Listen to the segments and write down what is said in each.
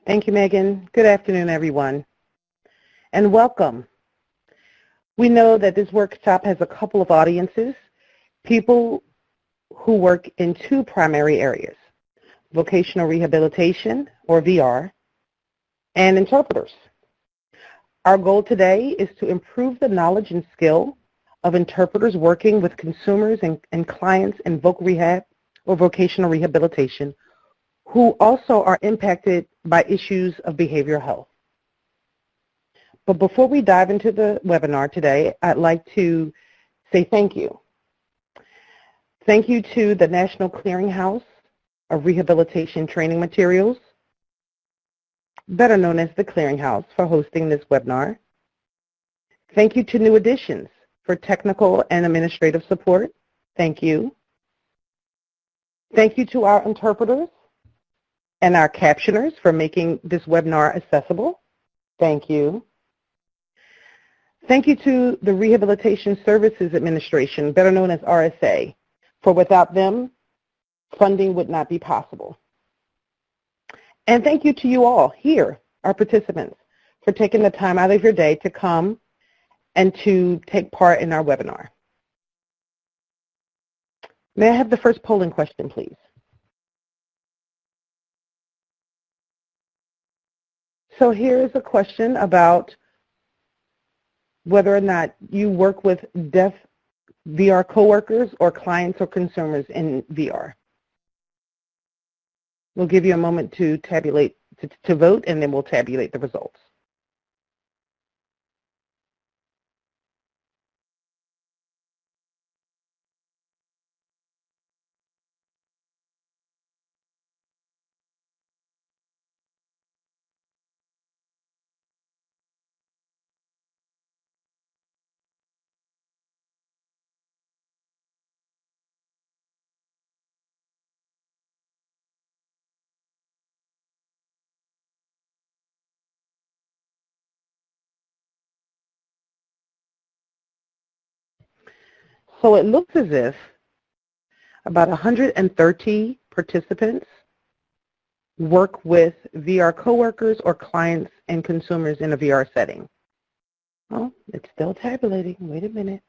Thank you, Megan. Good afternoon, everyone, and welcome. We know that this workshop has a couple of audiences, people who work in two primary areas, vocational rehabilitation, or VR, and interpreters. Our goal today is to improve the knowledge and skill of interpreters working with consumers and clients in voc rehab or vocational rehabilitation who also are impacted by issues of behavioral health. But before we dive into the webinar today, I'd like to say thank you. Thank you to the National Clearinghouse of Rehabilitation Training Materials, better known as the Clearinghouse, for hosting this webinar. Thank you to New Editions for technical and administrative support. Thank you. Thank you to our interpreters and our captioners for making this webinar accessible. Thank you. Thank you to the Rehabilitation Services Administration, better known as RSA, for without them, funding would not be possible. And thank you to you all here, our participants, for taking the time out of your day to come and to take part in our webinar. May I have the first polling question, please? So here is a question about whether or not you work with deaf VR coworkers or clients or consumers in VR. We'll give you a moment to tabulate, to vote, and then we'll tabulate the results. So it looks as if about 130 participants work with VR coworkers or clients and consumers in a VR setting. Oh, it's still tabulating. Wait a minute.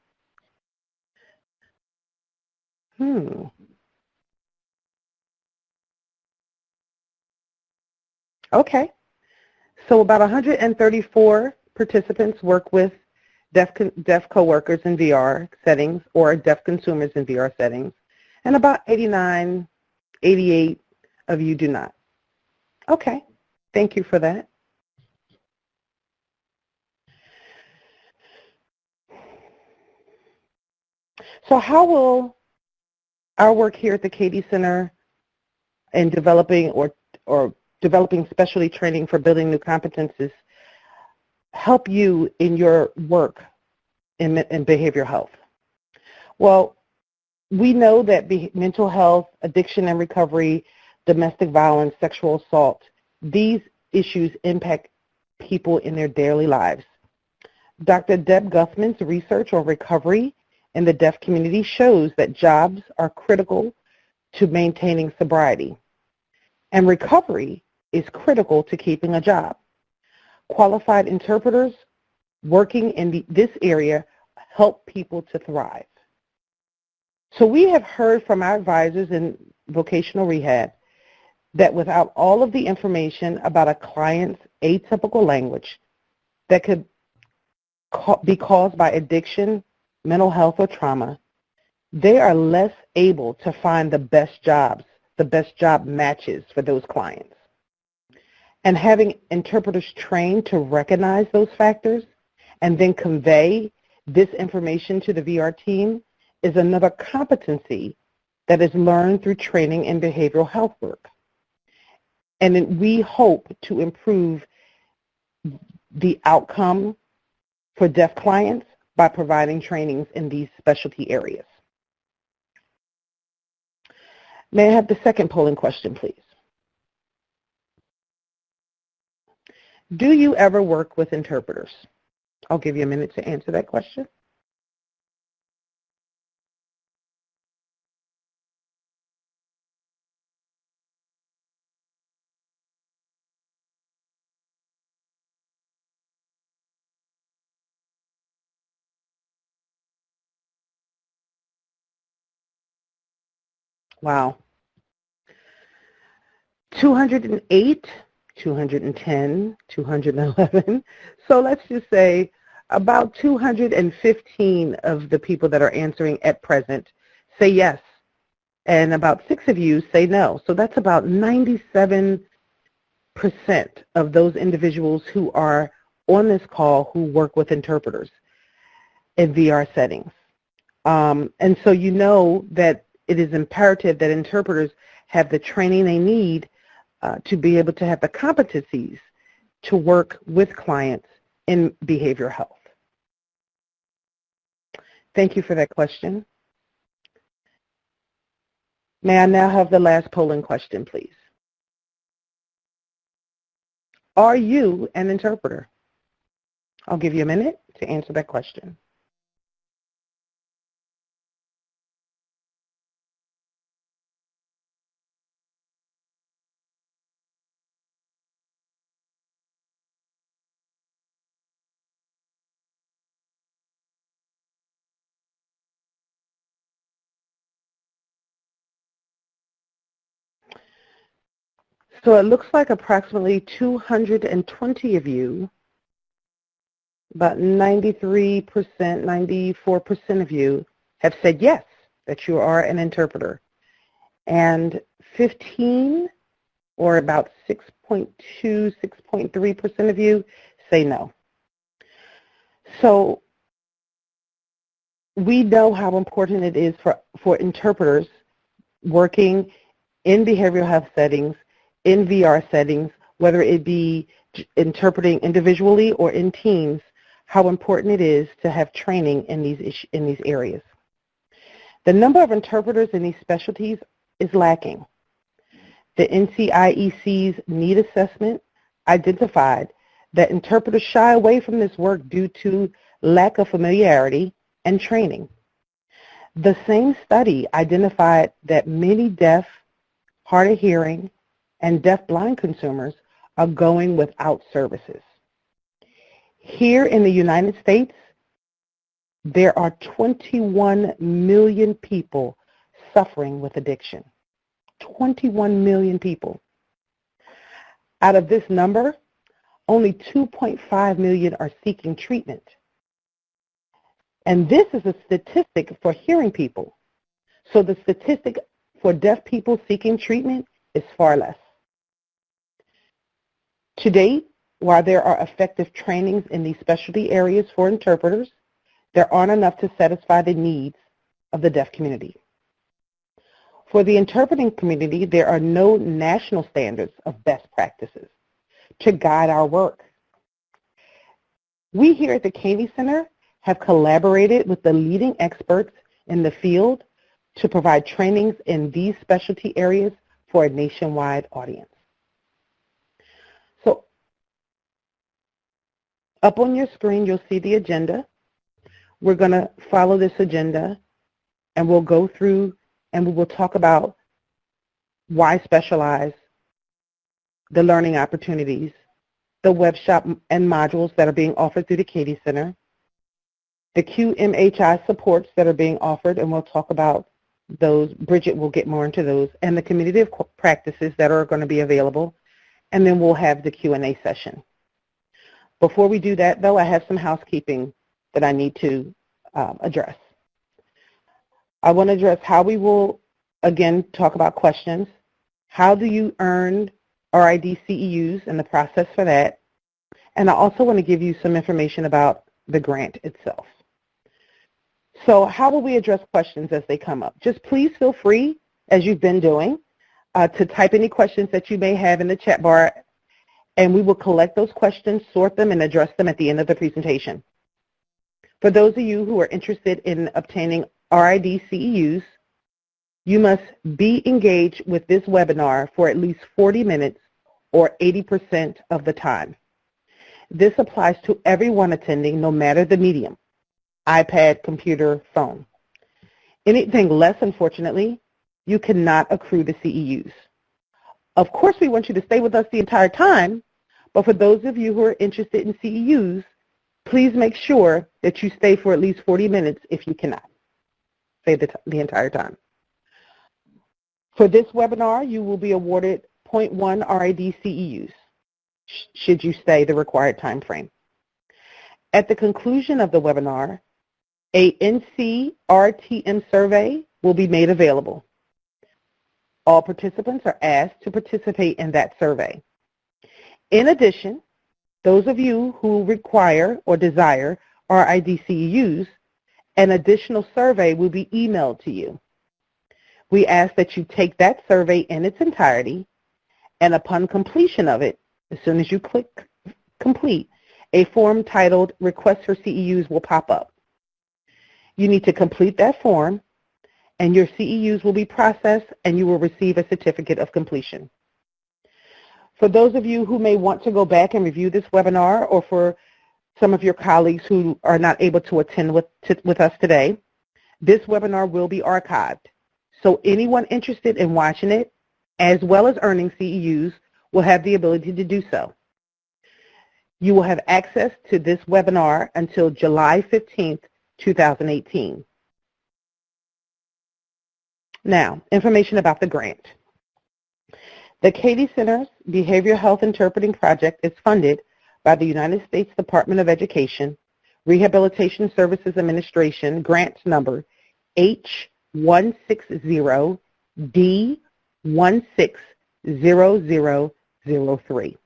Okay. So about 134 participants work with deaf coworkers in VR settings or deaf consumers in VR settings, and about 89, 88 of you do not. Okay, thank you for that. So how will our work here at the CATIE Center in developing or developing specialty training for building new competences help you in your work in behavioral health? Well, we know that mental health, addiction and recovery, domestic violence, sexual assault, these issues impact people in their daily lives. Dr. Deb Guthman's research on recovery in the deaf community shows that jobs are critical to maintaining sobriety, and recovery is critical to keeping a job. Qualified interpreters working in this area help people to thrive. So we have heard from our advisors in vocational rehab that without all of the information about a client's atypical language that could be caused by addiction, mental health, or trauma, they are less able to find the best jobs, the best job matches for those clients. And having interpreters trained to recognize those factors and then convey this information to the VR team is another competency that is learned through training in behavioral health work. And we hope to improve the outcome for deaf clients by providing trainings in these specialty areas. May I have the second polling question, please? Do you ever work with interpreters? I'll give you a minute to answer that question. Wow. 208, 210, 211. So let's just say about 215 of the people that are answering at present say yes, and about 6 of you say no. So that's about 97% of those individuals who are on this call who work with interpreters in VR settings. And so you know that it is imperative that interpreters have the training they need to be able to have the competencies to work with clients in behavioral health. Thank you for that question. May I now have the last polling question, please? Are you an interpreter? I'll give you a minute to answer that question. So it looks like approximately 220 of you, about 93%, 94% of you have said yes, that you are an interpreter. And 15, or about 6.2, 6.3% of you say no. So we know how important it is for interpreters working in behavioral health settings, in VR settings, whether it be interpreting individually or in teams, how important it is to have training in these areas. The number of interpreters in these specialties is lacking. The NCIEC's need assessment identified that interpreters shy away from this work due to lack of familiarity and training. The same study identified that many deaf, hard of hearing, and deaf-blind consumers are going without services. Here in the United States, there are 21 million people suffering with addiction. 21 million people. Out of this number, only 2.5 million are seeking treatment. And this is a statistic for hearing people. So the statistic for deaf people seeking treatment is far less. To date, while there are effective trainings in these specialty areas for interpreters, there aren't enough to satisfy the needs of the deaf community. For the interpreting community, there are no national standards of best practices to guide our work. We here at the CATIE Center have collaborated with the leading experts in the field to provide trainings in these specialty areas for a nationwide audience. So up on your screen, you'll see the agenda. We're going to follow this agenda, and we'll go through and we will talk about why specialize, the learning opportunities, the web shop and modules that are being offered through the CATIE Center, the QMHI supports that are being offered, and we'll talk about those. Bridget will get more into those, and the community of practices that are going to be available, and then we'll have the Q&A session. Before we do that, though, I have some housekeeping that I need to address. I want to address how we will, again, talk about questions. How do you earn RID CEUs and the process for that? And I also want to give you some information about the grant itself. So how will we address questions as they come up? Just please feel free, as you've been doing, to type any questions that you may have in the chat bar, and we will collect those questions, sort them, and address them at the end of the presentation. For those of you who are interested in obtaining RID CEUs, you must be engaged with this webinar for at least 40 minutes or 80% of the time. This applies to everyone attending, no matter the medium, iPad, computer, phone. Anything less, unfortunately, you cannot accrue the CEUs. Of course, we want you to stay with us the entire time, but for those of you who are interested in CEUs, please make sure that you stay for at least 40 minutes if you cannot. Stay the entire time. For this webinar, you will be awarded 0.1 RID CEUs, should you stay the required time frame. At the conclusion of the webinar, a NCRTM survey will be made available. All participants are asked to participate in that survey. In addition, those of you who require or desire RID CEUs, an additional survey will be emailed to you. We ask that you take that survey in its entirety, and upon completion of it, as soon as you click complete, a form titled Request for CEUs will pop up. You need to complete that form, and your CEUs will be processed, and you will receive a certificate of completion. For those of you who may want to go back and review this webinar, or for some of your colleagues who are not able to attend with us today, this webinar will be archived. So anyone interested in watching it, as well as earning CEUs, will have the ability to do so. You will have access to this webinar until July 15th, 2018. Now, information about the grant. The CATIE Center's Behavioral Health Interpreting Project is funded by the United States Department of Education, Rehabilitation Services Administration, grant number H160D160003.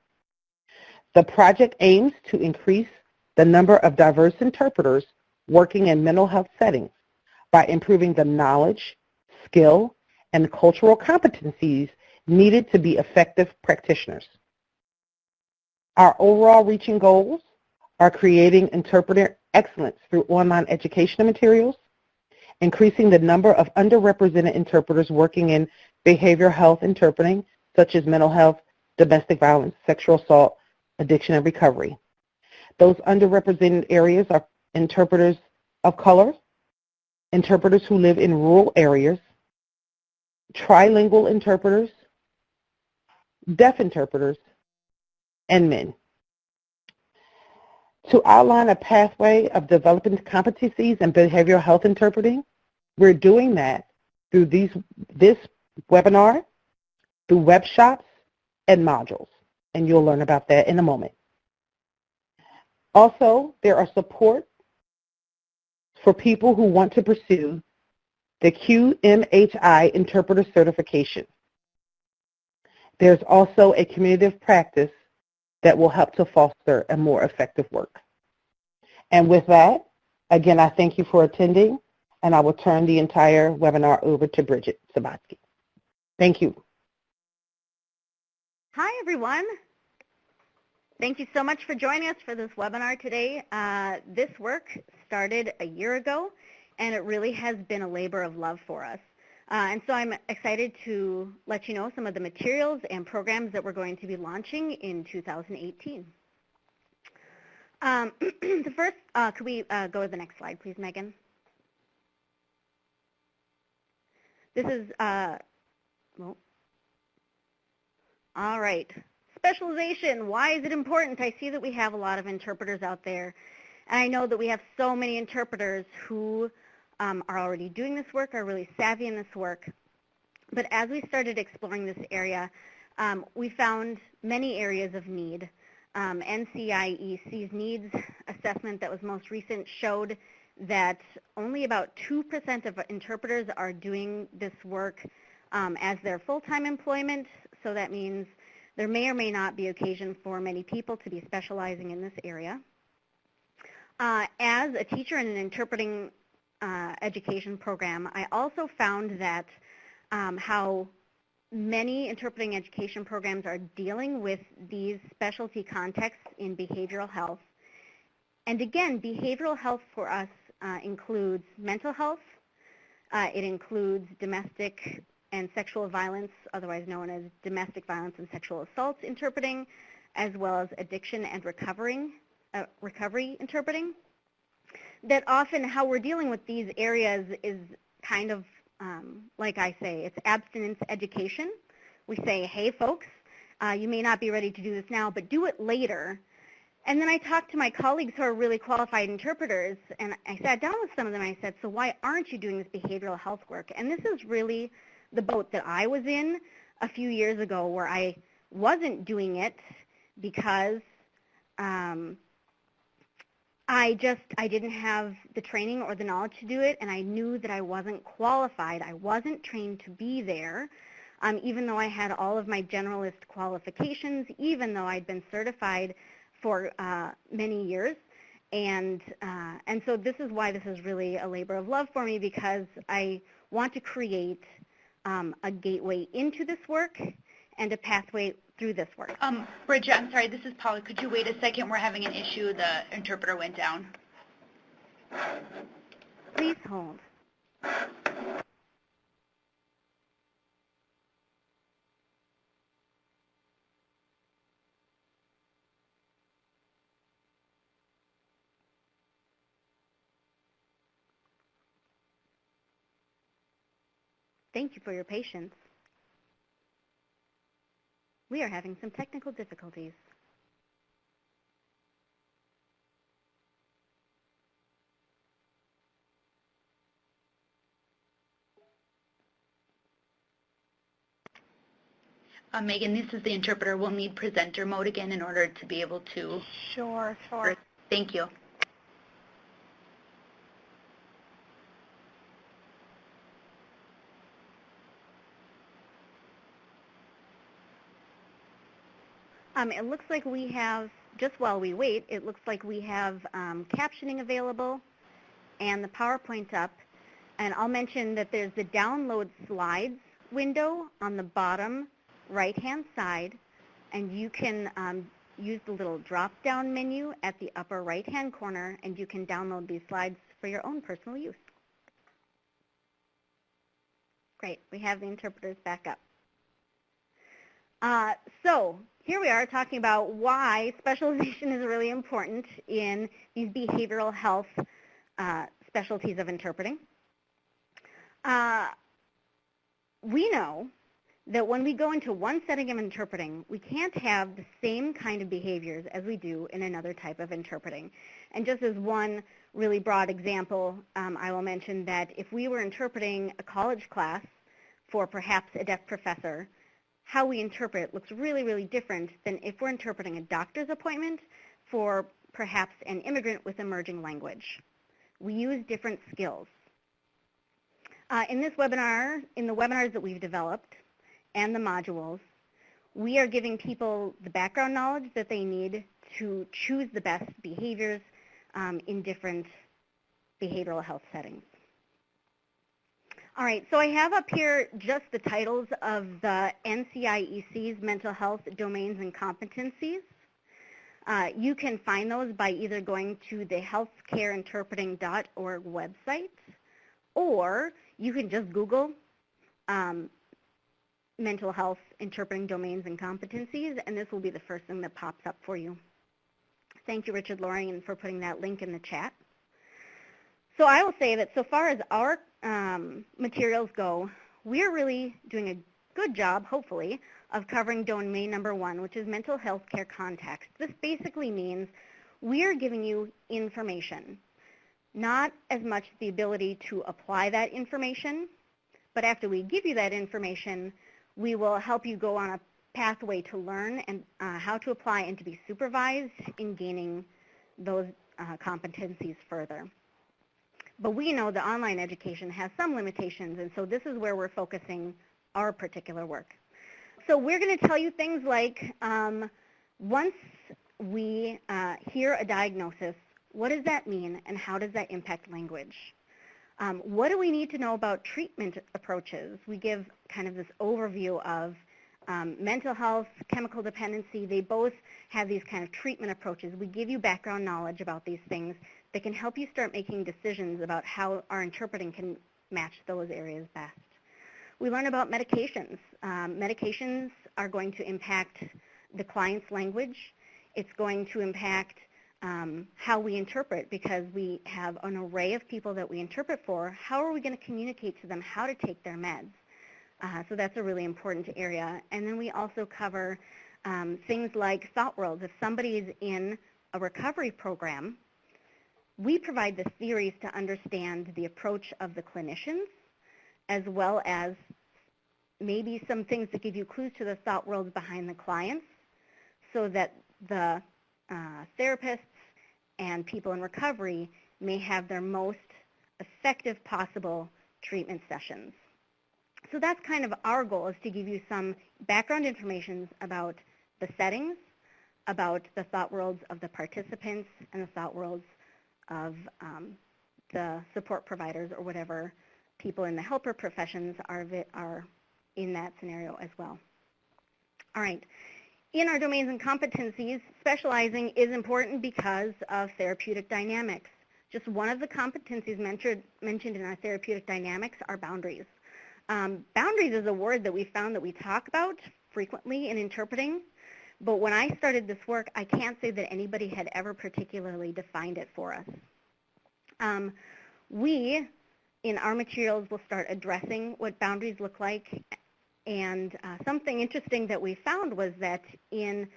The project aims to increase the number of diverse interpreters working in mental health settings by improving the knowledge, skill, and cultural competencies needed to be effective practitioners. Our overall reaching goals are creating interpreter excellence through online educational materials, increasing the number of underrepresented interpreters working in behavioral health interpreting, such as mental health, domestic violence, sexual assault, addiction, and recovery. Those underrepresented areas are interpreters of color, interpreters who live in rural areas, trilingual interpreters, deaf interpreters, and men. To outline a pathway of developing competencies in behavioral health interpreting, we're doing that through this webinar, through webshops and modules, and you'll learn about that in a moment. Also, there are support for people who want to pursue the QMHI interpreter certification. There's also a community of practice that will help to foster a more effective work. And with that, again, I thank you for attending, and I will turn the entire webinar over to Bridget Sabatsky. Thank you. Hi, everyone. Thank you so much for joining us for this webinar today. This work started a year ago, and it really has been a labor of love for us. And so I'm excited to let you know some of the materials and programs that we're going to be launching in 2018. The first, could we go to the next slide, please, Megan? This is, well, all right. Specialization, why is it important? I see that we have a lot of interpreters out there, and I know that we have so many interpreters who are already doing this work, are really savvy in this work. But as we started exploring this area, we found many areas of need. NCIEC's needs assessment that was most recent showed that only about 2% of interpreters are doing this work as their full-time employment, so that means there may or may not be occasion for many people to be specializing in this area. As a teacher in an interpreting education program, I also found that how many interpreting education programs are dealing with these specialty contexts in behavioral health. And again, behavioral health for us includes mental health. It includes domestic and sexual violence, otherwise known as domestic violence and sexual assault interpreting, as well as addiction and recovery interpreting. That often how we're dealing with these areas is kind of, like I say, it's abstinence education. We say, hey folks, you may not be ready to do this now, but do it later. And then I talked to my colleagues who are really qualified interpreters, and I sat down with some of them and I said, so why aren't you doing this behavioral health work? And this is really the boat that I was in a few years ago, where I wasn't doing it because I didn't have the training or the knowledge to do it, and I knew that I wasn't qualified. I wasn't trained to be there, even though I had all of my generalist qualifications, even though I'd been certified for many years. And so this is why this is really a labor of love for me, because I want to create a gateway into this work and a pathway through this work. Bridget, I'm sorry, this is Paula. Could you wait a second? We're having an issue. The interpreter went down. Please hold. Thank you for your patience. We are having some technical difficulties. Megan, this is the interpreter. We'll need presenter mode again in order to be able to... Sure. Thank you. It looks like we have, just while we wait, it looks like we have captioning available and the PowerPoint's up. And I'll mention that there's the download slides window on the bottom right-hand side, and you can use the little drop-down menu at the upper right-hand corner, and you can download these slides for your own personal use. Great, we have the interpreters back up. So here we are talking about why specialization is really important in these behavioral health specialties of interpreting. We know that when we go into one setting of interpreting, we can't have the same kind of behaviors as we do in another type of interpreting. And just as one really broad example, I will mention that if we were interpreting a college class for perhaps a deaf professor, how we interpret looks really, really different than if we're interpreting a doctor's appointment for perhaps an immigrant with emerging language. We use different skills. In this webinar, in the webinars that we've developed and the modules, we are giving people the background knowledge that they need to choose the best behaviors in different behavioral health settings. All right, so I have up here just the titles of the NCIEC's mental health domains and competencies. You can find those by either going to the healthcareinterpreting.org website, or you can just Google mental health interpreting domains and competencies, and this will be the first thing that pops up for you. Thank you, Richard Lorian, for putting that link in the chat. So I will say that so far as our materials go, we're really doing a good job, hopefully, of covering domain number 1, which is mental health care context. This basically means we're giving you information, not as much the ability to apply that information, but after we give you that information, we will help you go on a pathway to learn and how to apply and to be supervised in gaining those competencies further. But we know that online education has some limitations, and so this is where we're focusing our particular work. So we're going to tell you things like, once we hear a diagnosis, what does that mean and how does that impact language? What do we need to know about treatment approaches? We give kind of this overview of mental health, chemical dependency. They both have these kind of treatment approaches. We give you background knowledge about these things that can help you start making decisions about how our interpreting can match those areas best. We learn about medications. Medications are going to impact the client's language. It's going to impact how we interpret, because we have an array of people that we interpret for. How are we going to communicate to them how to take their meds? So that's a really important area. And then we also cover things like thought worlds. If somebody is in a recovery program, we provide the theories to understand the approach of the clinicians, as well as maybe some things that give you clues to the thought worlds behind the clients so that the therapists and people in recovery may have their most effective possible treatment sessions. So that's kind of our goal, is to give you some background information about the settings, about the thought worlds of the participants, and the thought worlds of the support providers or whatever people in the helper professions are in that scenario as well. All right. In our domains and competencies, specializing is important because of therapeutic dynamics. Just one of the competencies mentioned in our therapeutic dynamics are boundaries. Boundaries is a word that we found that we talk about frequently in interpreting, but when I started this work, I can't say that anybody had ever particularly defined it for us. We, in our materials, will start addressing what boundaries look like, and something interesting that we found was that in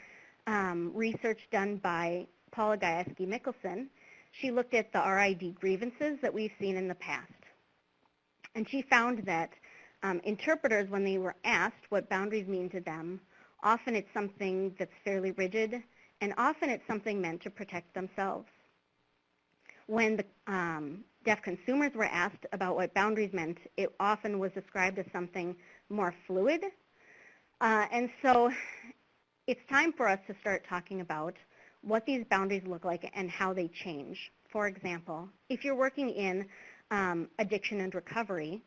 research done by Paula Gajewski-Mickelson, she looked at the RID grievances that we've seen in the past. And she found that interpreters, when they were asked what boundaries mean to them, often it's something that's fairly rigid, and often it's something meant to protect themselves. When the deaf consumers were asked about what boundaries meant, it often was described as something more fluid. And so it's time for us to start talking about what these boundaries look like and how they change. For example, if you're working in addiction and recovery,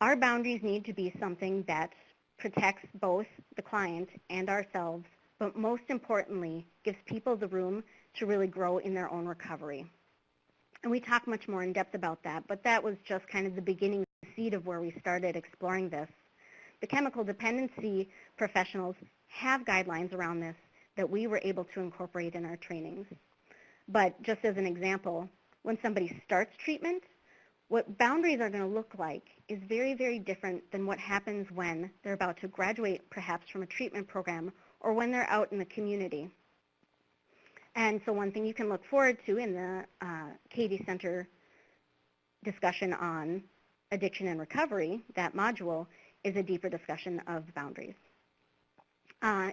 our boundaries need to be something that protects both the client and ourselves, but most importantly, gives people the room to really grow in their own recovery. And we talk much more in depth about that, but that was just kind of the beginning seed of where we started exploring this. The chemical dependency professionals have guidelines around this that we were able to incorporate in our trainings. But just as an example, when somebody starts treatment, what boundaries are going to look like is very, very different than what happens when they're about to graduate perhaps from a treatment program or when they're out in the community. And so one thing you can look forward to in the CATIE Center discussion on addiction and recovery, that module, is a deeper discussion of boundaries.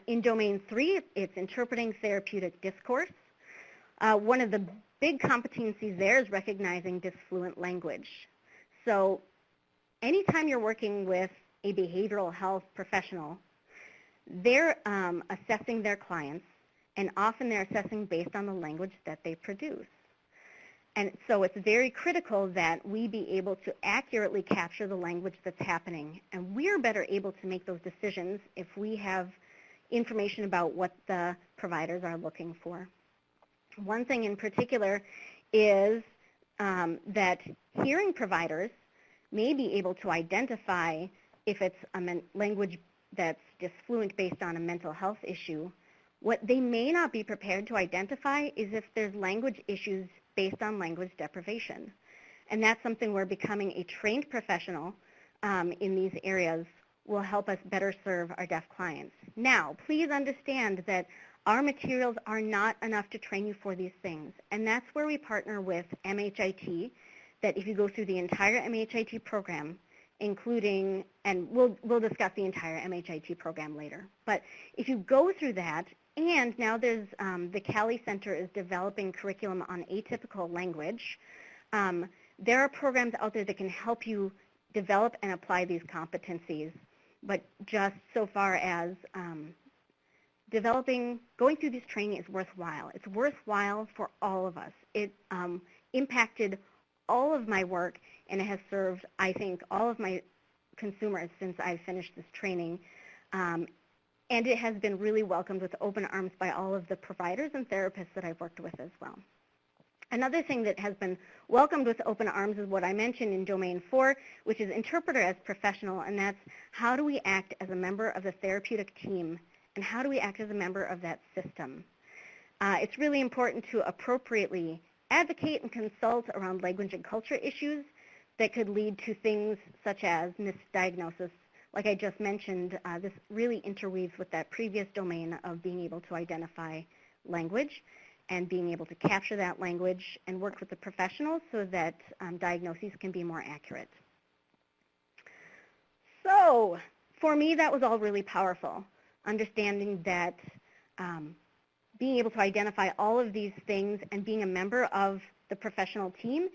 In Domain 3, it's interpreting therapeutic discourse. One of the big competencies there is recognizing disfluent language. So anytime you're working with a behavioral health professional, they're assessing their clients, and often they're assessing based on the language that they produce. And so it's very critical that we be able to accurately capture the language that's happening, and we're better able to make those decisions if we have information about what the providers are looking for. One thing in particular is that hearing providers may be able to identify if it's a language that's disfluent based on a mental health issue. What they may not be prepared to identify is if there's language issues based on language deprivation. And that's something where becoming a trained professional in these areas will help us better serve our deaf clients. Now, please understand that our materials are not enough to train you for these things. And that's where we partner with MHIT, that if you go through the entire MHIT program, including, and we'll discuss the entire MHIT program later, but if you go through that, and now there's the CATIE Center is developing curriculum on atypical language, there are programs out there that can help you develop and apply these competencies. But just so far as going through this training is worthwhile. It's worthwhile for all of us. It impacted all of my work, and it has served, I think, all of my consumers since I've finished this training. And it has been really welcomed with open arms by all of the providers and therapists that I've worked with as well. Another thing that has been welcomed with open arms is what I mentioned in Domain 4, which is interpreter as professional, and that's how do we act as a member of the therapeutic team, and how do we act as a member of that system. It's really important to appropriately advocate and consult around language and culture issues that could lead to things such as misdiagnosis. Like I just mentioned, this really interweaves with that previous domain of being able to identify language and being able to capture that language and work with the professionals so that diagnoses can be more accurate. So for me, that was all really powerful, understanding that being able to identify all of these things and being a member of the professional team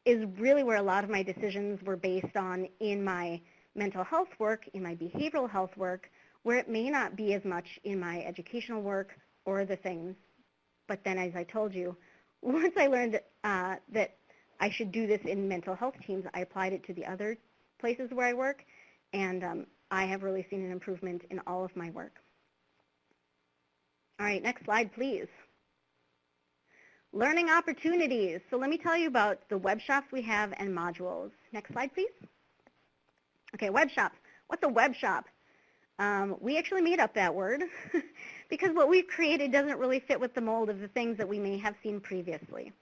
is really where a lot of my decisions were based on in my mental health work, in my behavioral health work, where it may not be as much in my educational work or other things. But then, as I told you, once I learned that I should do this in mental health teams, I applied it to the other places where I work, and I have really seen an improvement in all of my work. All right, next slide, please. Learning opportunities. So let me tell you about the web shops we have and modules. Next slide, please. Okay, web shops. What's a web shop? We actually made up that word because what we've created doesn't really fit with the mold of the things that we may have seen previously.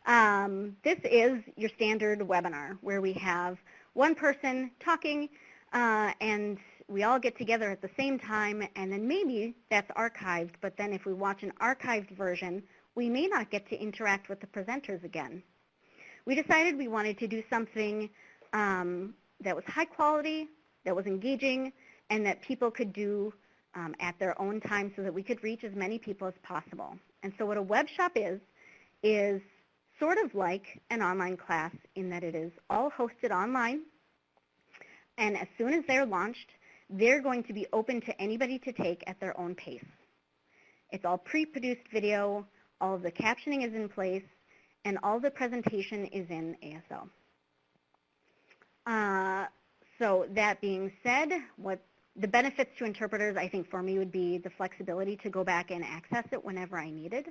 This is your standard webinar where we have one person talking and we all get together at the same time, and then maybe that's archived, but then if we watch an archived version, we may not get to interact with the presenters again. We decided we wanted to do something that was high quality, that was engaging, and that people could do at their own time so that we could reach as many people as possible. And so what a web shop is sort of like an online class in that it is all hosted online, and as soon as they're launched, they're going to be open to anybody to take at their own pace. It's all pre-produced video, all of the captioning is in place, and all the presentation is in ASL. So that being said, what the benefits to interpreters, I think for me, would be the flexibility to go back and access it whenever I needed.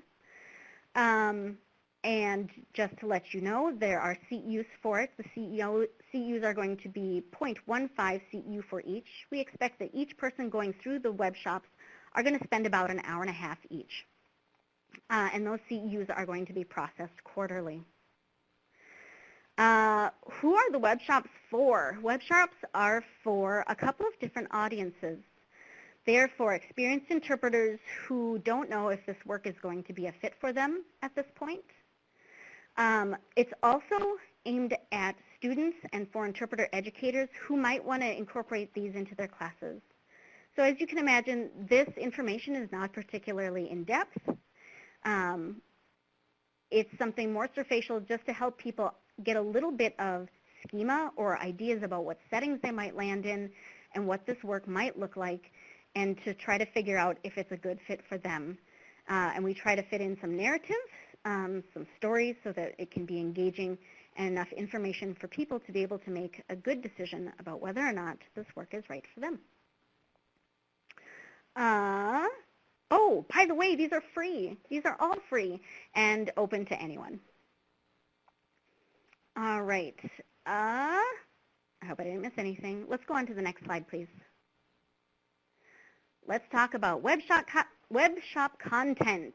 And just to let you know, there are CEUs for it. The CEUs are going to be 0.15 CEU for each. We expect that each person going through the web shops are going to spend about an hour and a half each. And those CEUs are going to be processed quarterly. Who are the web shops for? Web shops are for a couple of different audiences. They're for experienced interpreters who don't know if this work is going to be a fit for them at this point. It's also aimed at students and for interpreter educators who might want to incorporate these into their classes. So as you can imagine, this information is not particularly in-depth. It's something more surfacial just to help people get a little bit of schema or ideas about what settings they might land in and what this work might look like, and to try to figure out if it's a good fit for them. And we try to fit in some narratives, some stories so that it can be engaging and enough information for people to be able to make a good decision about whether or not this work is right for them. Oh, by the way, these are free. These are all free and open to anyone. All right. I hope I didn't miss anything. Let's go on to the next slide, please. Let's talk about web shop content.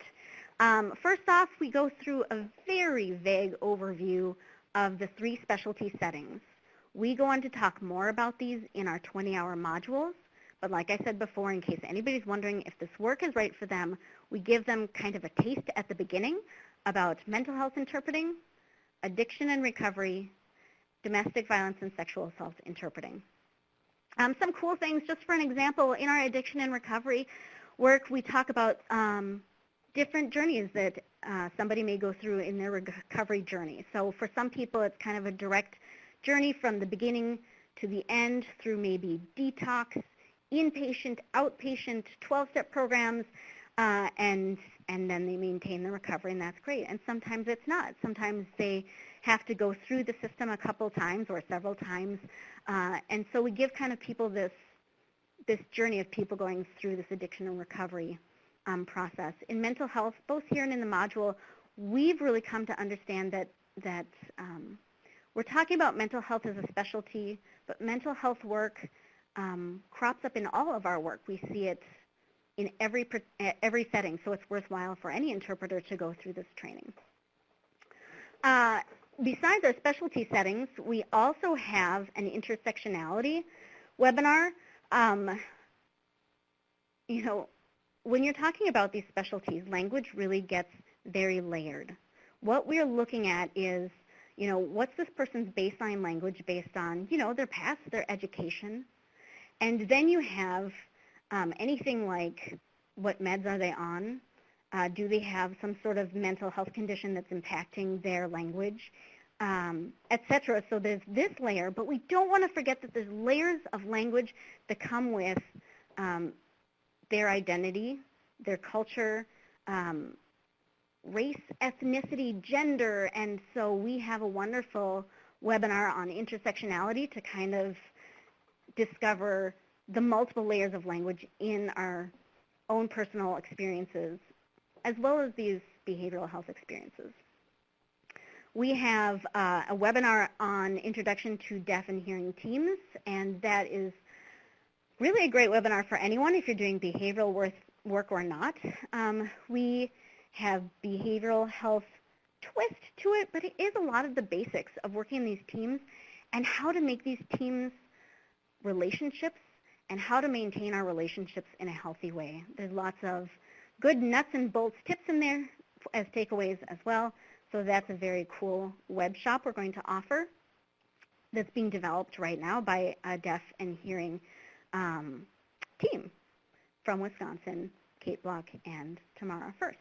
First off, we go through a very vague overview of the 3 specialty settings. We go on to talk more about these in our 20-hour modules, but like I said before, in case anybody's wondering if this work is right for them, we give them kind of a taste at the beginning about mental health interpreting, addiction and recovery, domestic violence and sexual assault interpreting. Some cool things, just for an example, in our addiction and recovery work, we talk about different journeys that somebody may go through in their recovery journey. So for some people, it's kind of a direct journey from the beginning to the end through maybe detox, inpatient, outpatient, 12-step programs, and then they maintain the recovery, and that's great. And sometimes it's not. Sometimes they have to go through the system a couple times or several times. And so we give kind of people this journey of people going through this addiction and recovery process. In mental health, both here and in the module, we've really come to understand that we're talking about mental health as a specialty, but mental health work crops up in all of our work. We see it in every setting, so it's worthwhile for any interpreter to go through this training. Besides our specialty settings, we also have an intersectionality webinar. You know, when you're talking about these specialties, language really gets very layered. What we're looking at is, you know, what's this person's baseline language based on, you know, their past, their education, And then you have anything like what meds are they on? Do they have some sort of mental health condition that's impacting their language, et cetera? So there's this layer, but we don't want to forget that there's layers of language that come with their identity, their culture, race, ethnicity, gender, and so we have a wonderful webinar on intersectionality to kind of discover the multiple layers of language in our own personal experiences, as well as these behavioral health experiences. We have a webinar on Introduction to Deaf and Hearing Teams, and that is really a great webinar for anyone if you're doing behavioral work or not. We have behavioral health twist to it, but it is a lot of the basics of working in these teams and how to make these teams relationships and how to maintain our relationships in a healthy way. There's lots of good nuts and bolts tips in there as takeaways as well. So that's a very cool web shop we're going to offer that's being developed right now by a deaf and hearing team from Wisconsin, Kate Block and Tamara First.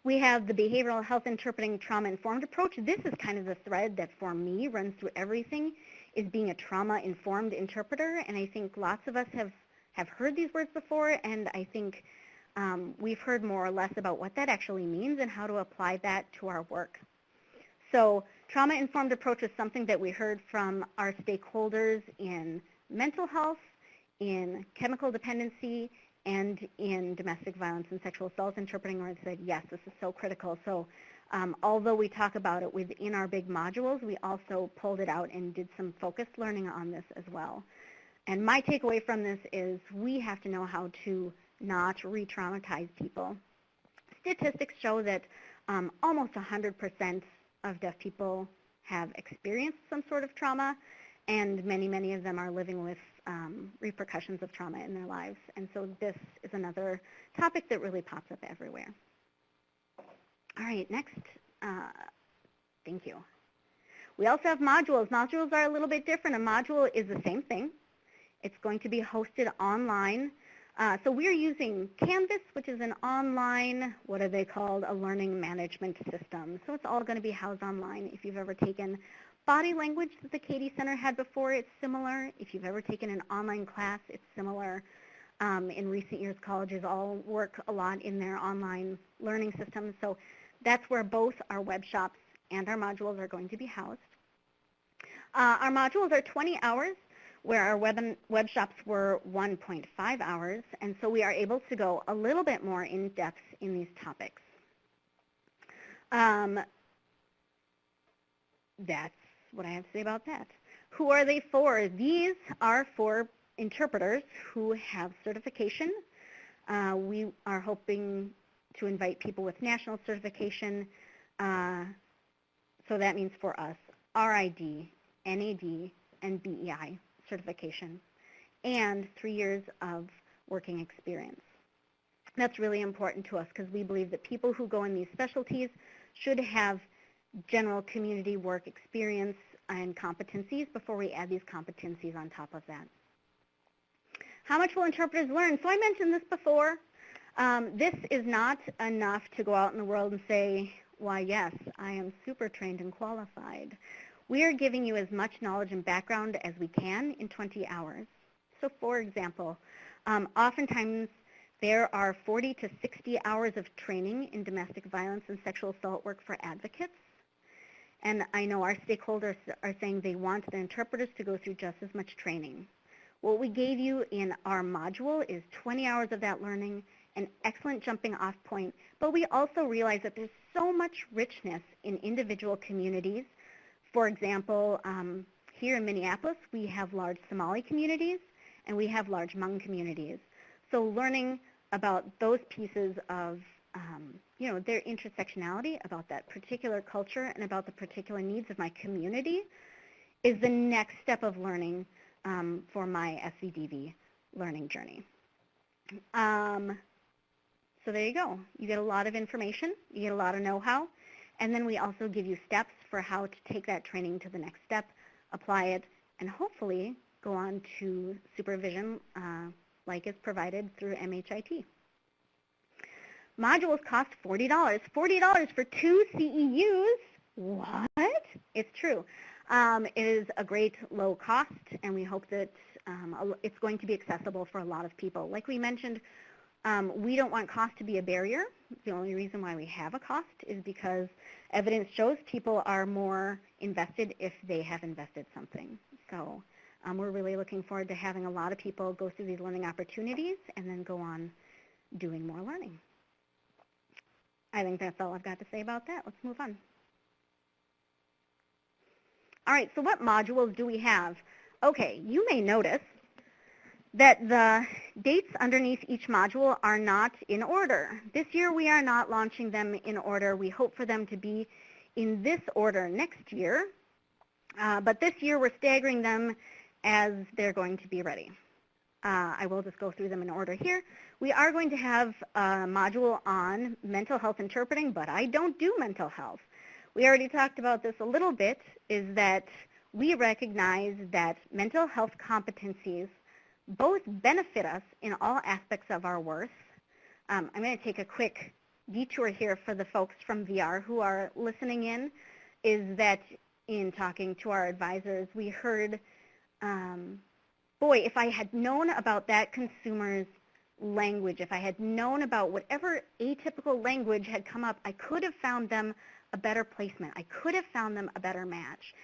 We have the behavioral health interpreting trauma-informed approach. This is kind of the thread that for me runs through everything, is being a trauma-informed interpreter. And I think lots of us have heard these words before, and I think we've heard more or less about what that actually means and how to apply that to our work. So trauma-informed approach is something that we heard from our stakeholders in mental health, in chemical dependency, and in domestic violence and sexual assault interpreting, where they said, yes, this is so critical. So although we talk about it within our big modules, we also pulled it out and did some focused learning on this as well. And my takeaway from this is we have to know how to not re-traumatize people. Statistics show that almost 100% of deaf people have experienced some sort of trauma, and many, many of them are living with repercussions of trauma in their lives. And so this is another topic that really pops up everywhere. All right, next. Thank you. We also have modules. Modules are a little bit different. A module is the same thing. It's going to be hosted online. So we're using Canvas, which is an online, what are they called, a learning management system. So it's all going to be housed online. If you've ever taken body language that the CATIE Center had before, it's similar. If you've ever taken an online class, it's similar. In recent years, colleges all work a lot in their online learning systems. So that's where both our web shops and our modules are going to be housed. Our modules are 20 hours, where our web shops were 1.5 hours. And so we are able to go a little bit more in depth in these topics. That's what I have to say about that. Who are they for? These are for interpreters who have certification. We are hoping to invite people with national certification. So that means for us, RID, NAD, and BEI certification, and 3 years of working experience. That's really important to us because we believe that people who go in these specialties should have general community work experience and competencies before we add these competencies on top of that. How much will interpreters learn? So I mentioned this before. This is not enough to go out in the world and say, why, yes, I am super trained and qualified. We are giving you as much knowledge and background as we can in 20 hours. So for example, oftentimes there are 40 to 60 hours of training in domestic violence and sexual assault work for advocates. And I know our stakeholders are saying they want the interpreters to go through just as much training. What we gave you in our module is 20 hours of that learning, an excellent jumping off point, but we also realize that there's so much richness in individual communities. For example, here in Minneapolis, we have large Somali communities and we have large Hmong communities. So learning about those pieces of their intersectionality, about that particular culture, and about the particular needs of my community is the next step of learning for my SCDV learning journey. So there you go. You get a lot of information, you get a lot of know-how, and then we also give you steps for how to take that training to the next step, apply it, and hopefully go on to supervision like is provided through MHIT. Modules cost $40. $40 for 2 CEUs? What? It's true. It is a great low cost, and we hope that it's going to be accessible for a lot of people. Like we mentioned, we don't want cost to be a barrier. The only reason why we have a cost is because evidence shows people are more invested if they have invested something. So we're really looking forward to having a lot of people go through these learning opportunities and then go on doing more learning. I think that's all I've got to say about that. Let's move on. All right, so what modules do we have? Okay, you may notice that the dates underneath each module are not in order. This year we are not launching them in order. We hope for them to be in this order next year, but this year we're staggering them as they're going to be ready. I will just go through them in order here. We are going to have a module on mental health interpreting, but I don't do mental health. We already talked about this a little bit, is that we recognize that mental health competencies both benefit us in all aspects of our worth. I'm going to take a quick detour here for the folks from VR who are listening in, is that in talking to our advisors, we heard, boy, if I had known about that consumer's language, if I had known about whatever atypical language had come up, I could have found them a better placement. I could have found them a better match.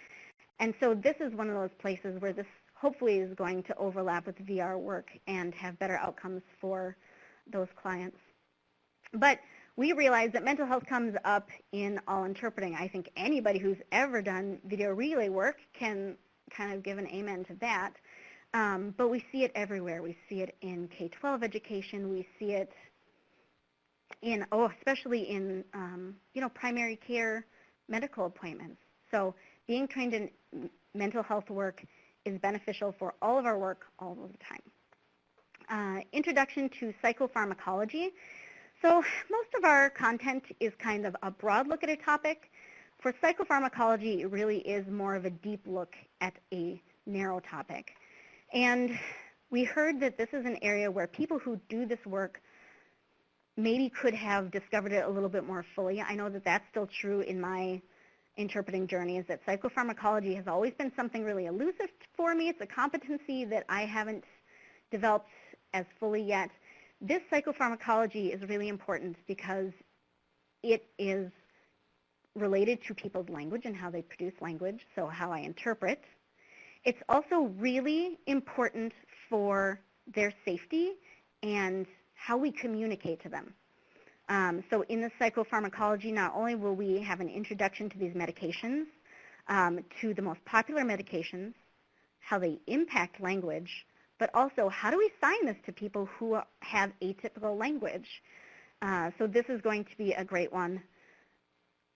And so this is one of those places where this hopefully is going to overlap with VR work and have better outcomes for those clients. But we realize that mental health comes up in all interpreting. I think anybody who's ever done video relay work can kind of give an amen to that. But we see it everywhere. We see it in K-12 education. We see it in, especially in, primary care medical appointments. So being trained in mental health work is beneficial for all of our work all of the time. Introduction to psychopharmacology. So most of our content is kind of a broad look at a topic. For psychopharmacology, it really is more of a deep look at a narrow topic. And we heard that this is an area where people who do this work maybe could have discovered it a little bit more fully. I know that that's still true in my interpreting journey, is that psychopharmacology has always been something really elusive for me. It's a competency that I haven't developed as fully yet. This psychopharmacology is really important because it is related to people's language and how they produce language, so how I interpret. It's also really important for their safety and how we communicate to them. So in the psychopharmacology, not only will we have an introduction to these medications, to the most popular medications, how they impact language, but also how do we assign this to people who have atypical language. So this is going to be a great one.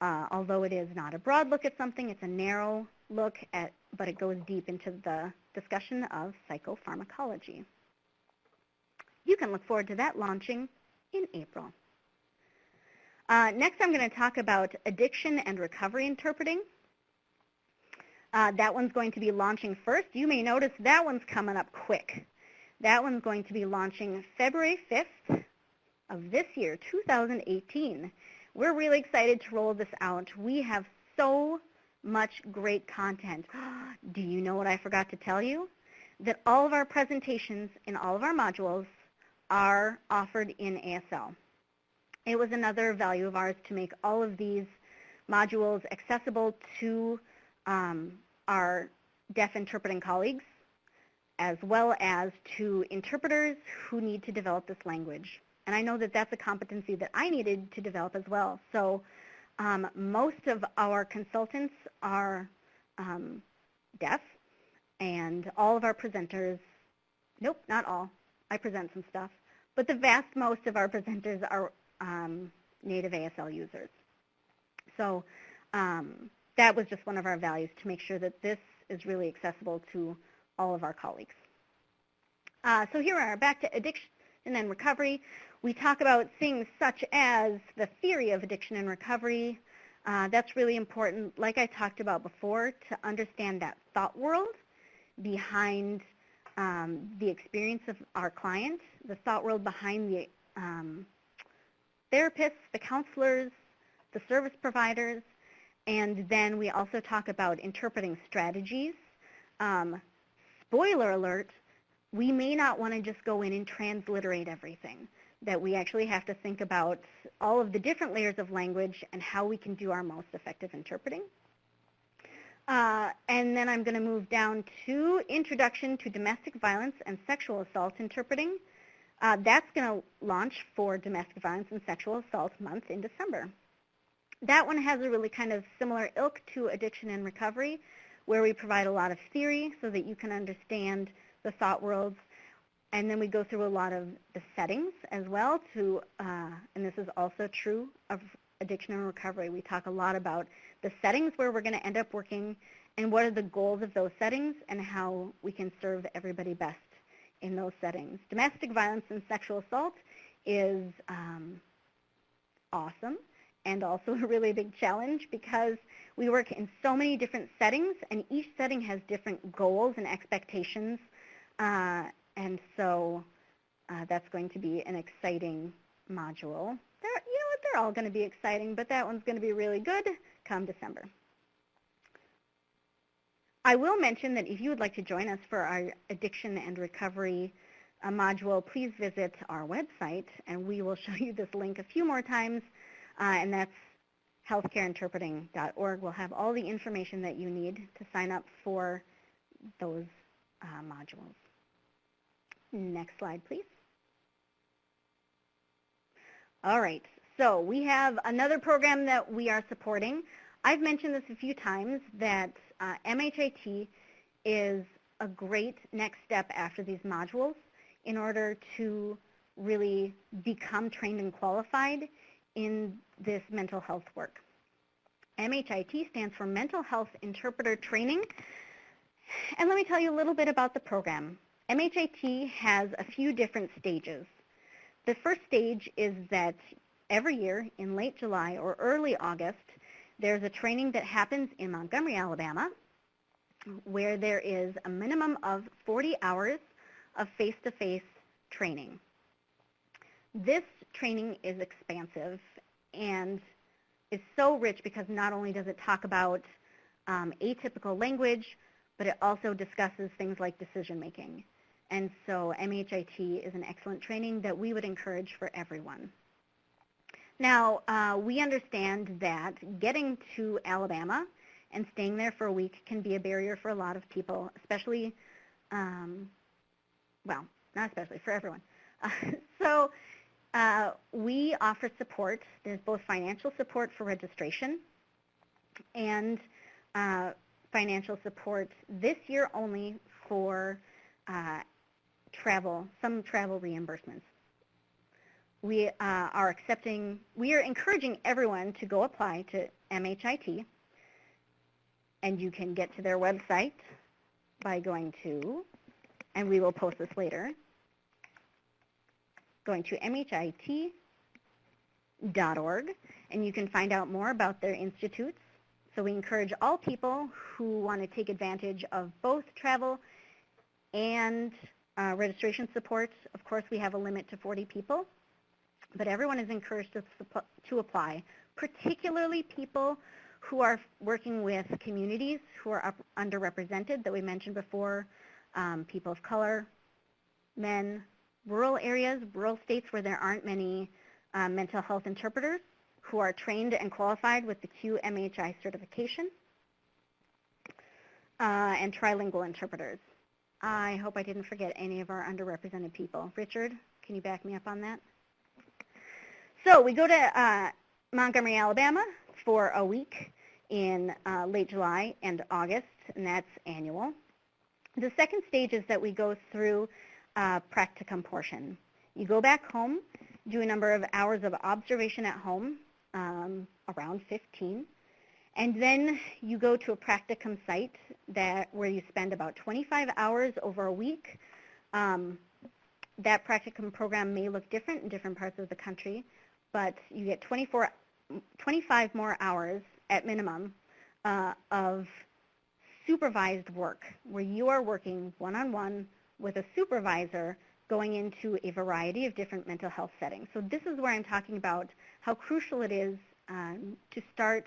Although it is not a broad look at something, it's a narrow look at, but it goes deep into the discussion of psychopharmacology. You can look forward to that launching in April. Next, I'm going to talk about addiction and recovery interpreting. That one's going to be launching first. You may notice that one's coming up quick. That one's going to be launching February 5th of this year, 2018. We're really excited to roll this out. We have so much great content. Do you know what I forgot to tell you? That all of our presentations in all of our modules are offered in ASL. It was another value of ours to make all of these modules accessible to our deaf interpreting colleagues, as well as to interpreters who need to develop this language. And I know that that's a competency that I needed to develop as well. So most of our consultants are deaf, and all of our presenters, nope, not all, I present some stuff, but the vast most of our presenters are native ASL users. So that was just one of our values, to make sure that this is really accessible to all of our colleagues. So here we are, back to addiction and recovery. We talk about things such as the theory of addiction and recovery. That's really important, like I talked about before, to understand that thought world behind the experience of our client, the thought world behind the therapists, the counselors, the service providers, and then we also talk about interpreting strategies. Spoiler alert, we may not want to just go in and transliterate everything, that we actually have to think about all of the different layers of language and how we can do our most effective interpreting. And then I'm going to move down to Introduction to Domestic Violence and Sexual Assault Interpreting. That's going to launch for Domestic Violence and Sexual Assault Month in December. That one has a really kind of similar ilk to Addiction and Recovery, where we provide a lot of theory so that you can understand the thought worlds. And then we go through a lot of the settings as well to, and this is also true of Addiction and Recovery. We talk a lot about the settings where we're going to end up working and what are the goals of those settings and how we can serve everybody best in those settings. Domestic violence and sexual assault is awesome and also a really big challenge because we work in so many different settings and each setting has different goals and expectations. And so that's going to be an exciting module. They're all going to be exciting, but that one's going to be really good come December. I will mention that if you would like to join us for our Addiction and Recovery module, please visit our website, and we will show you this link a few more times, and that's healthcareinterpreting.org. We'll have all the information that you need to sign up for those modules. Next slide, please. All right, so we have another program that we are supporting. I've mentioned this a few times that MHIT is a great next step after these modules in order to really become trained and qualified in this mental health work. MHIT stands for Mental Health Interpreter Training. And let me tell you a little bit about the program. MHIT has a few different stages. The first stage is that every year in late July or early August, there's a training that happens in Montgomery, Alabama, where there is a minimum of 40 hours of face-to-face training. This training is expansive and is so rich because not only does it talk about atypical language, but it also discusses things like decision-making. And so MHIT is an excellent training that we would encourage for everyone. Now, we understand that getting to Alabama and staying there for a week can be a barrier for a lot of people, especially, well, not especially, for everyone. So we offer support. There's both financial support for registration and financial support this year only for some travel reimbursements. We are encouraging everyone to go apply to MHIT, and you can get to their website by going to, and we will post this later, going to mhit.org, and you can find out more about their institutes. So we encourage all people who want to take advantage of both travel and registration support. Of course, we have a limit to 40 people, but everyone is encouraged to apply, particularly people who are working with communities who are underrepresented that we mentioned before, people of color, men, rural areas, rural states where there aren't many mental health interpreters who are trained and qualified with the QMHI certification, and trilingual interpreters. I hope I didn't forget any of our underrepresented people. Richard, can you back me up on that? So we go to Montgomery, Alabama for a week in late July and August, and that's annual. The second stage is that we go through practicum portion. You go back home, do a number of hours of observation at home, around 15, and then you go to a practicum site where you spend about 25 hours over a week. That practicum program may look different in different parts of the country, but you get 25 more hours at minimum of supervised work, where you are working one-on-one with a supervisor going into a variety of different mental health settings. So this is where I'm talking about how crucial it is to start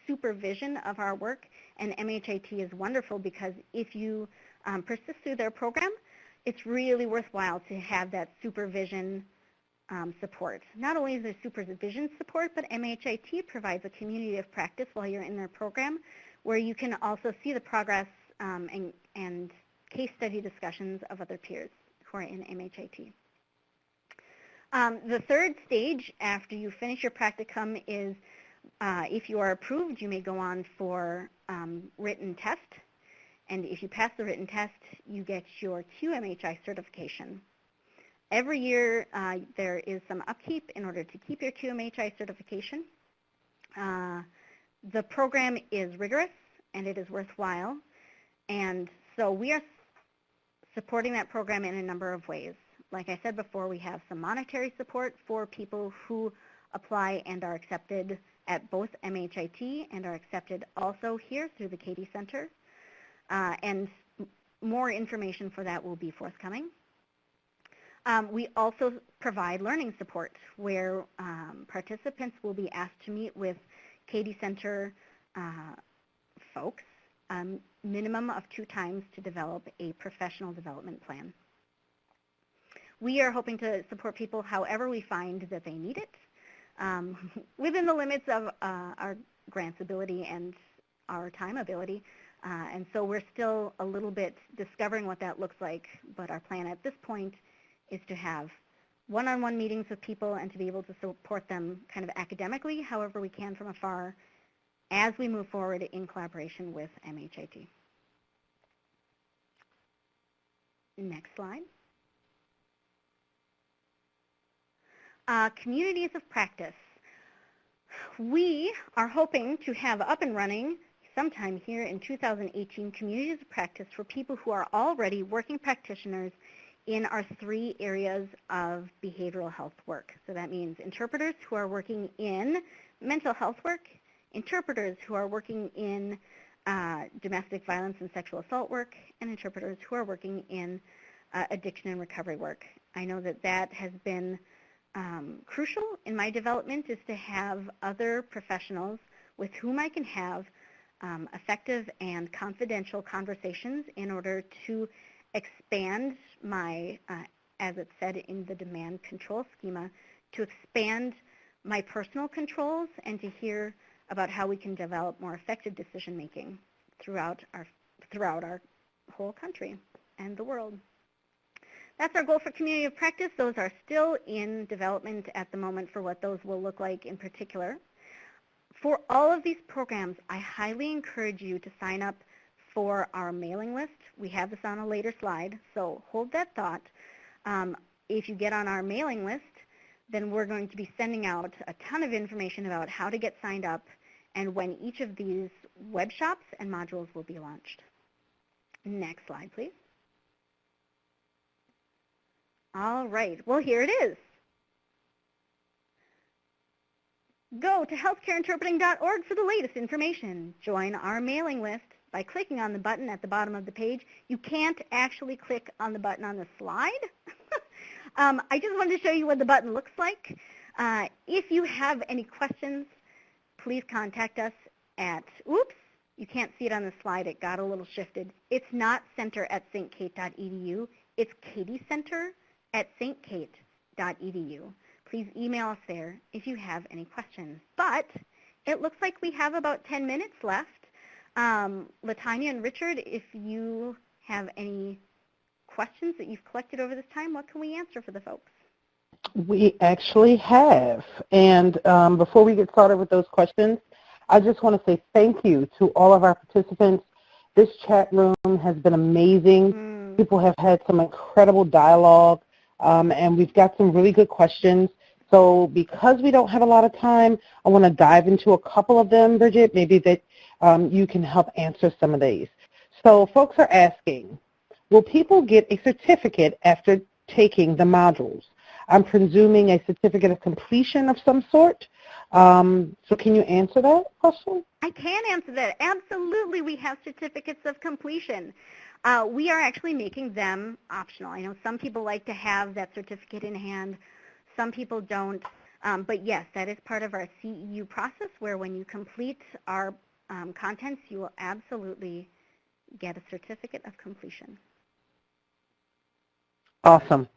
supervision of our work, and MHIT is wonderful because if you persist through their program, it's really worthwhile to have that supervision support. Not only is there supervision support, but MHIT provides a community of practice while you're in their program where you can also see the progress and case study discussions of other peers who are in MHIT. The third stage after you finish your practicum is if you are approved, you may go on for written test. And if you pass the written test, you get your QMHI certification. Every year, there is some upkeep in order to keep your QMHI certification. The program is rigorous, and it is worthwhile. And so we are supporting that program in a number of ways. Like I said before, we have some monetary support for people who apply and are accepted at both MHIT and are accepted also here through the CATIE Center. And more information for that will be forthcoming. We also provide learning support where participants will be asked to meet with CATIE Center folks minimum of 2 times to develop a professional development plan. We are hoping to support people however we find that they need it within the limits of our grants ability and our time ability. And so we're still a little bit discovering what that looks like, but our plan at this point is to have one-on-one meetings with people and to be able to support them kind of academically, however we can from afar, as we move forward in collaboration with MHIT. Next slide. Communities of practice. We are hoping to have up and running sometime here in 2018 communities of practice for people who are already working practitioners in our 3 areas of behavioral health work. So that means interpreters who are working in mental health work, interpreters who are working in domestic violence and sexual assault work, and interpreters who are working in addiction and recovery work. I know that that has been crucial in my development, is to have other professionals with whom I can have effective and confidential conversations in order to expand my, as it said in the demand control schema, to expand my personal controls and to hear about how we can develop more effective decision making throughout our whole country and the world. That's our goal for community of practice. Those are still in development at the moment for what those will look like in particular. For all of these programs, I highly encourage you to sign up for our mailing list. We have this on a later slide, so hold that thought. If you get on our mailing list, then we're going to be sending out a ton of information about how to get signed up and when each of these web shops and modules will be launched. Next slide, please. All right, well, here it is. Go to healthcareinterpreting.org for the latest information. Join our mailing list by clicking on the button at the bottom of the page. You can't actually click on the button on the slide. I just wanted to show you what the button looks like. If you have any questions, please contact us at, oops, you can't see it on the slide. It got a little shifted. It's not center@stkate.edu. It's CATIE Center at stkate.edu. Please email us there if you have any questions. But it looks like we have about 10 minutes left. Latanya and Richard, if you have any questions that you've collected over this time, what can we answer for the folks? We actually have. And before we get started with those questions, I just want to say thank you to all of our participants. This chat room has been amazing. People have had some incredible dialogue, and we've got some really good questions. So because we don't have a lot of time, I want to dive into a couple of them, Bridget, maybe that you can help answer some of these. So folks are asking, will people get a certificate after taking the modules? I'm presuming a certificate of completion of some sort. So can you answer that question? I can answer that. Absolutely, we have certificates of completion. We are actually making them optional. I know some people like to have that certificate in hand. Some people don't. But yes, that is part of our CEU process where when you complete our contents, you will absolutely get a certificate of completion. Awesome.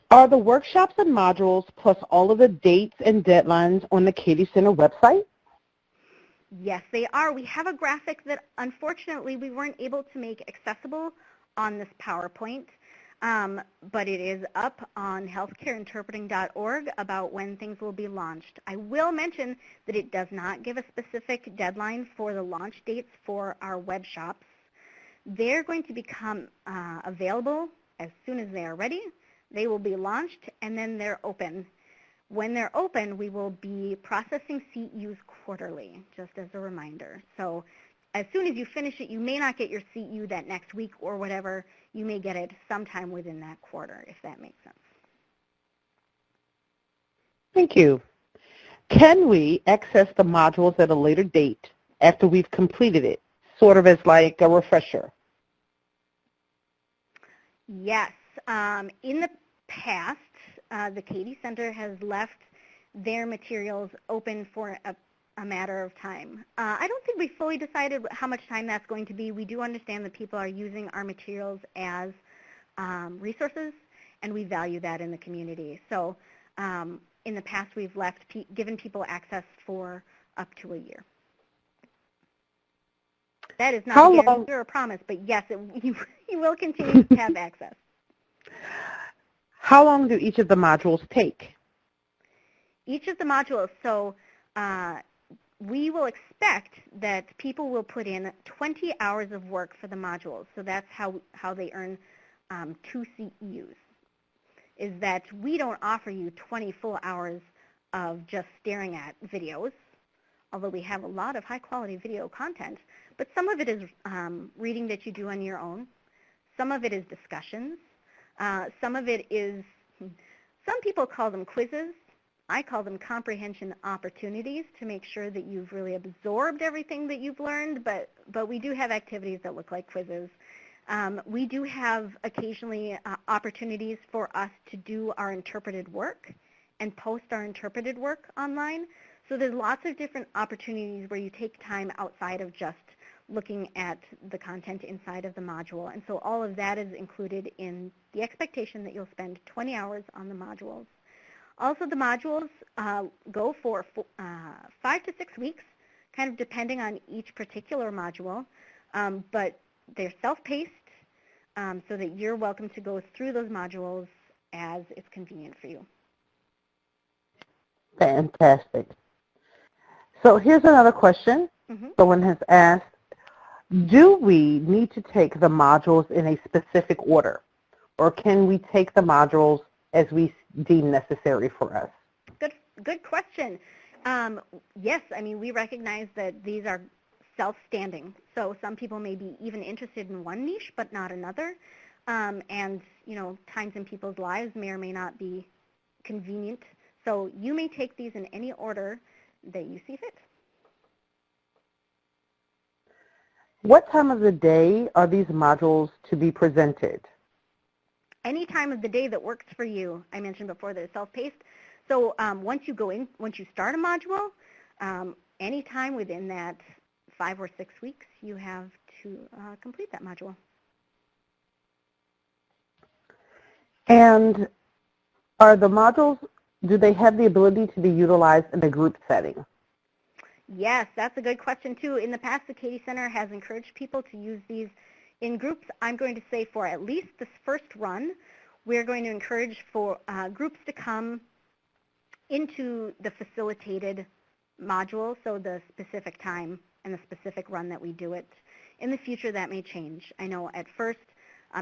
Are the workshops and modules plus all of the dates and deadlines on the CATIE Center website? Yes, they are. We have a graphic that unfortunately we weren't able to make accessible on this PowerPoint, but it is up on healthcareinterpreting.org about when things will be launched. I will mention that it does not give a specific deadline for the launch dates for our web shops. They're going to become available as soon as they are ready. They will be launched, and then they're open. When they're open, we will be processing CEUs quarterly, just as a reminder. So as soon as you finish it, you may not get your CEU that next week or whatever. You may get it sometime within that quarter, if that makes sense. Thank you. Can we access the modules at a later date after we've completed it, sort of as like a refresher? Yes. In the past, the CATIE Center has left their materials open for a matter of time. I don't think we fully decided how much time that's going to be. We do understand that people are using our materials as resources, and we value that in the community. So in the past, we've given people access for up to a year. That is not a guarantee or a promise, but yes, you will continue to have access. How long do each of the modules take? Each of the modules, so we will expect that people will put in 20 hours of work for the modules. So that's how they earn 2 CEUs, is that we don't offer you 20 full hours of just staring at videos, although we have a lot of high-quality video content. But some of it is reading that you do on your own. Some of it is discussions. Some of it is, some people call them quizzes. I call them comprehension opportunities to make sure that you've really absorbed everything that you've learned, but we do have activities that look like quizzes. We do have occasionally opportunities for us to do our interpreted work and post our interpreted work online. So there's lots of different opportunities where you take time outside of just looking at the content inside of the module. And so all of that is included in the expectation that you'll spend 20 hours on the modules. Also, the modules go for 5 to 6 weeks, kind of depending on each particular module, but they're self-paced so that you're welcome to go through those modules as it's convenient for you. Fantastic. So here's another question. Someone has asked, do we need to take the modules in a specific order, or can we take the modules as we deem necessary for us? Good question. Yes, I mean, we recognize that these are self-standing. So some people may be even interested in one niche, but not another. And, you know, times in people's lives may or may not be convenient. So you may take these in any order that you see fit. What time of the day are these modules to be presented? Any time of the day that works for you. I mentioned before that it's self-paced. So once you start a module, any time within that 5 or 6 weeks, you have to complete that module. And are the modules, do they have the ability to be utilized in a group setting? Yes, that's a good question too. In the past, the CATIE Center has encouraged people to use these in groups. I'm going to say for at least this first run, we're going to encourage for groups to come into the facilitated module, so the specific time and the specific run that we do it. In the future, that may change. I know at first,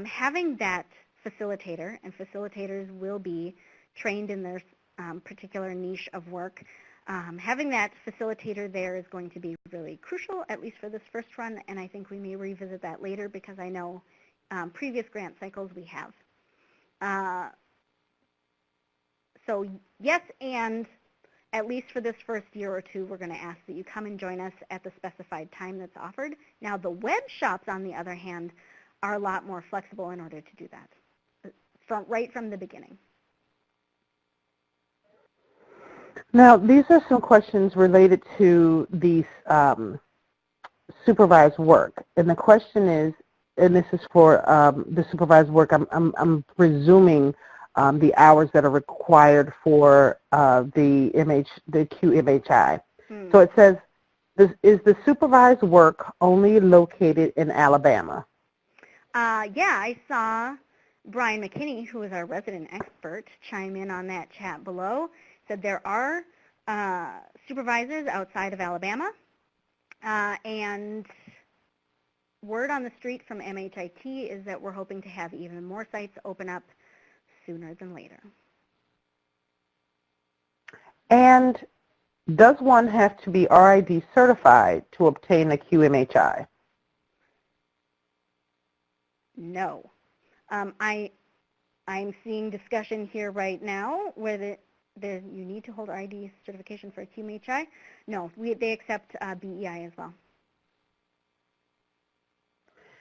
having that facilitator, and facilitators will be trained in their particular niche of work, having that facilitator there is going to be really crucial, at least for this first run, and I think we may revisit that later because I know previous grant cycles we have. So yes, and at least for this first year or two, we're going to ask that you come and join us at the specified time that's offered. Now, the web shops, on the other hand, are a lot more flexible in order to do that, right from the beginning. Now, these are some questions related to the supervised work. And the question is, and this is for the supervised work, I'm presuming the hours that are required for the QMHI. So it says, is the supervised work only located in Alabama? Yeah, I saw Brian McKinney, who is our resident expert, chime in on that chat below. Said there are supervisors outside of Alabama, and word on the street from MHIT is that we're hoping to have even more sites open up sooner than later. And does one have to be RID certified to obtain the QMHI? No. I'm seeing discussion here right now where you need to hold RID certification for a QMHI. No, they accept BEI as well.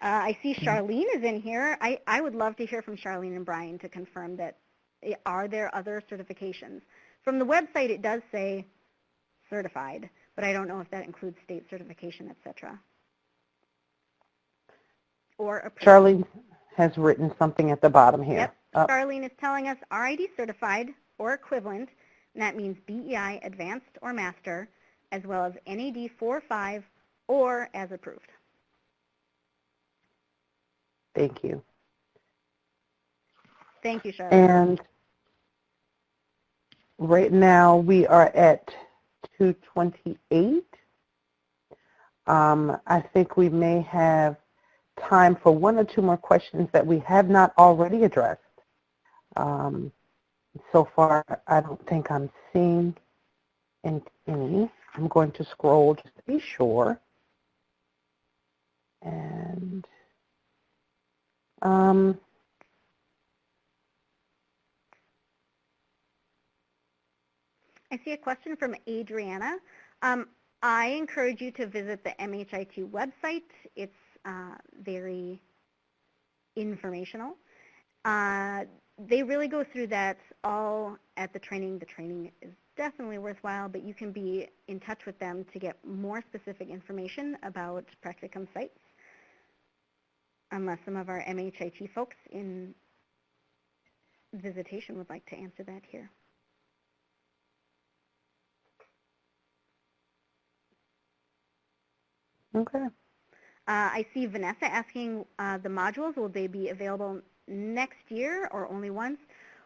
I see Charlene is in here. I would love to hear from Charlene and Brian to confirm that are there other certifications. From the website, it does say certified, but I don't know if that includes state certification, etc. Or approved. Charlene has written something at the bottom here. Yep. Charlene is telling us RID certified or equivalent, and that means BEI advanced or master, as well as NAD 4.5 or as approved. Thank you. Thank you, Charlotte. And right now we are at 2:28. I think we may have time for one or two more questions that we have not already addressed. So far, I don't think I'm seeing any. I'm going to scroll just to be sure. And I see a question from Adriana. I encourage you to visit the MHIT website. It's very informational. They really go through that all at the training. The training is definitely worthwhile, but you can be in touch with them to get more specific information about practicum sites, unless some of our MHIT folks in visitation would like to answer that here. Okay. I see Vanessa asking the modules, will they be available next year or only once?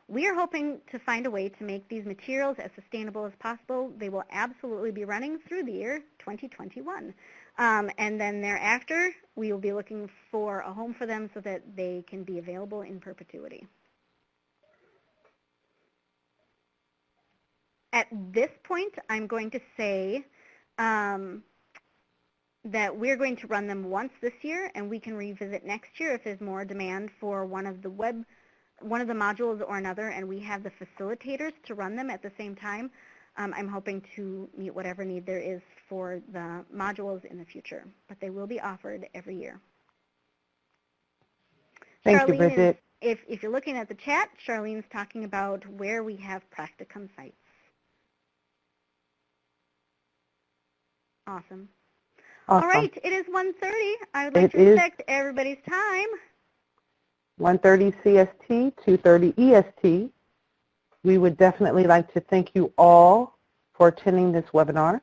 We are hoping to find a way to make these materials as sustainable as possible. They will absolutely be running through the year 2021. And then thereafter, we will be looking for a home for them so that they can be available in perpetuity. At this point, I'm going to say that we're going to run them once this year, and we can revisit next year if there's more demand for one of the modules or another, and we have the facilitators to run them at the same time. I'm hoping to meet whatever need there is for the modules in the future, but they will be offered every year. Thank you, Bridget. If you're looking at the chat, Charlene's talking about where we have practicum sites. Awesome. All right, it is 1:30. I would like to respect everybody's time. 1:30 CST, 2:30 EST. We would definitely like to thank you all for attending this webinar.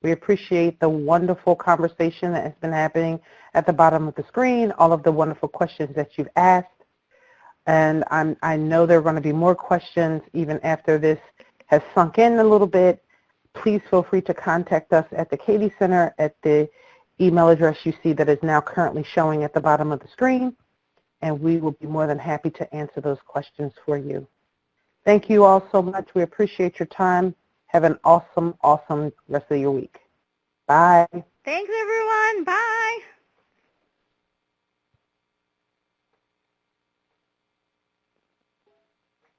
We appreciate the wonderful conversation that has been happening at the bottom of the screen, all of the wonderful questions that you've asked. And I know there are going to be more questions even after this has sunk in a little bit. Please feel free to contact us at the CATIE Center at the email address you see that is now currently showing at the bottom of the screen, and we will be more than happy to answer those questions for you. Thank you all so much. We appreciate your time. Have an awesome, awesome rest of your week. Bye. Thanks, everyone. Bye.